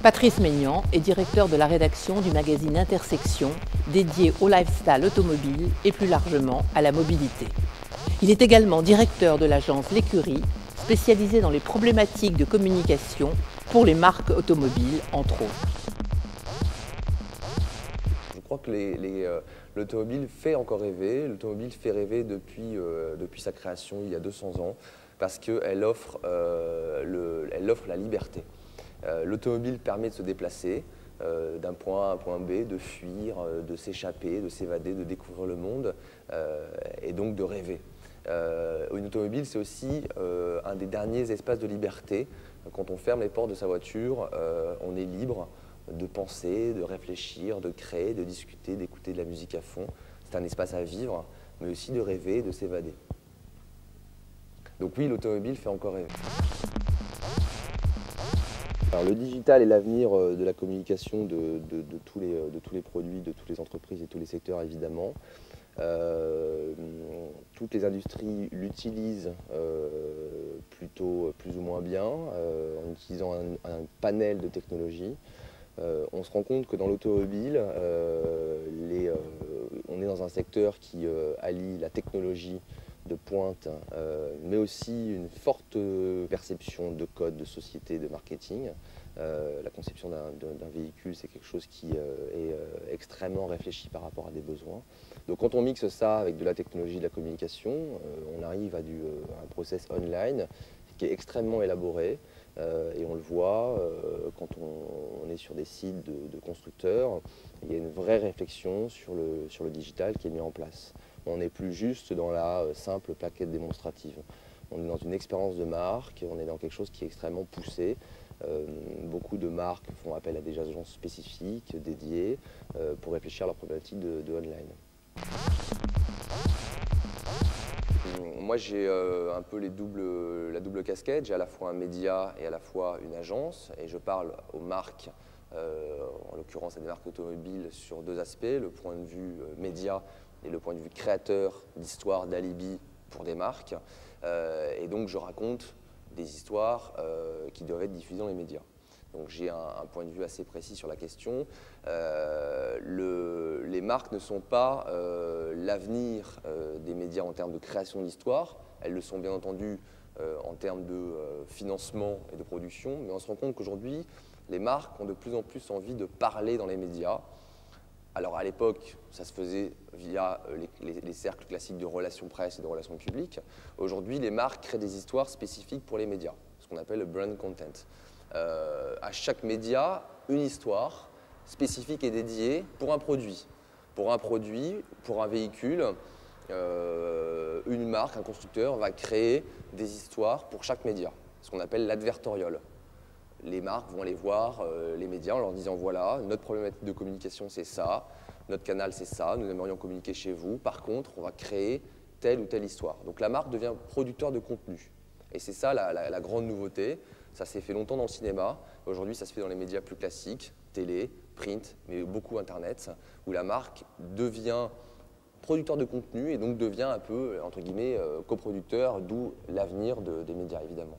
Patrice Maignan est directeur de la rédaction du magazine Intersection, dédié au lifestyle automobile et plus largement à la mobilité. Il est également directeur de l'agence L'Écurie, spécialisée dans les problématiques de communication pour les marques automobiles, entre autres. Je crois que l'automobile fait encore rêver. L'automobile fait rêver depuis sa création il y a 200 ans parce qu'elle offre, la liberté. L'automobile permet de se déplacer d'un point A à un point B, de fuir, de s'échapper, de s'évader, de découvrir le monde et donc de rêver. Une automobile, c'est aussi un des derniers espaces de liberté. Quand on ferme les portes de sa voiture, on est libre de penser, de réfléchir, de créer, de discuter, d'écouter de la musique à fond. C'est un espace à vivre, mais aussi de rêver, de s'évader. Donc oui, l'automobile fait encore rêver. Alors, le digital est l'avenir de la communication de tous les produits, de toutes les entreprises et tous les secteurs évidemment. Toutes les industries l'utilisent plutôt plus ou moins bien en utilisant un panel de technologies. On se rend compte que dans l'automobile, on est dans un secteur qui allie la technologie de pointe, mais aussi une forte perception de code, de société, de marketing. La conception d'un véhicule, c'est quelque chose qui est extrêmement réfléchi par rapport à des besoins. Donc quand on mixe ça avec de la technologie, de la communication, on arrive à un process online qui est extrêmement élaboré. Et on le voit quand on est sur des sites de constructeurs, il y a une vraie réflexion sur le digital qui est mis en place. On n'est plus juste dans la simple plaquette démonstrative. On est dans une expérience de marque, on est dans quelque chose qui est extrêmement poussé. Beaucoup de marques font appel à des agences spécifiques, dédiées, pour réfléchir à leurs problématiques de online. Moi, j'ai un peu la double casquette. J'ai à la fois un média et à la fois une agence. Et je parle aux marques, en l'occurrence à des marques automobiles, sur deux aspects. Le point de vue média et le point de vue créateur d'histoires, d'alibi pour des marques. Et donc, je raconte des histoires qui doivent être diffusées dans les médias. Donc j'ai un point de vue assez précis sur la question. Les marques ne sont pas l'avenir des médias en termes de création d'histoire. Elles le sont bien entendu en termes de financement et de production. Mais on se rend compte qu'aujourd'hui, les marques ont de plus en plus envie de parler dans les médias. Alors à l'époque, ça se faisait via les cercles classiques de relations presse et de relations publiques. Aujourd'hui, les marques créent des histoires spécifiques pour les médias, ce qu'on appelle le brand content. À chaque média, une histoire spécifique et dédiée pour un produit. Pour un véhicule, une marque, un constructeur va créer des histoires pour chaque média, ce qu'on appelle l'advertorial. Les marques vont aller voir les médias en leur disant voilà, notre problématique de communication c'est ça, notre canal c'est ça, nous aimerions communiquer chez vous, par contre on va créer telle ou telle histoire. Donc la marque devient producteur de contenu. Et c'est ça la grande nouveauté. Ça s'est fait longtemps dans le cinéma. Aujourd'hui, ça se fait dans les médias plus classiques, télé, print, mais beaucoup Internet, où la marque devient producteur de contenu et donc devient un peu, entre guillemets, coproducteur, d'où l'avenir des médias, évidemment.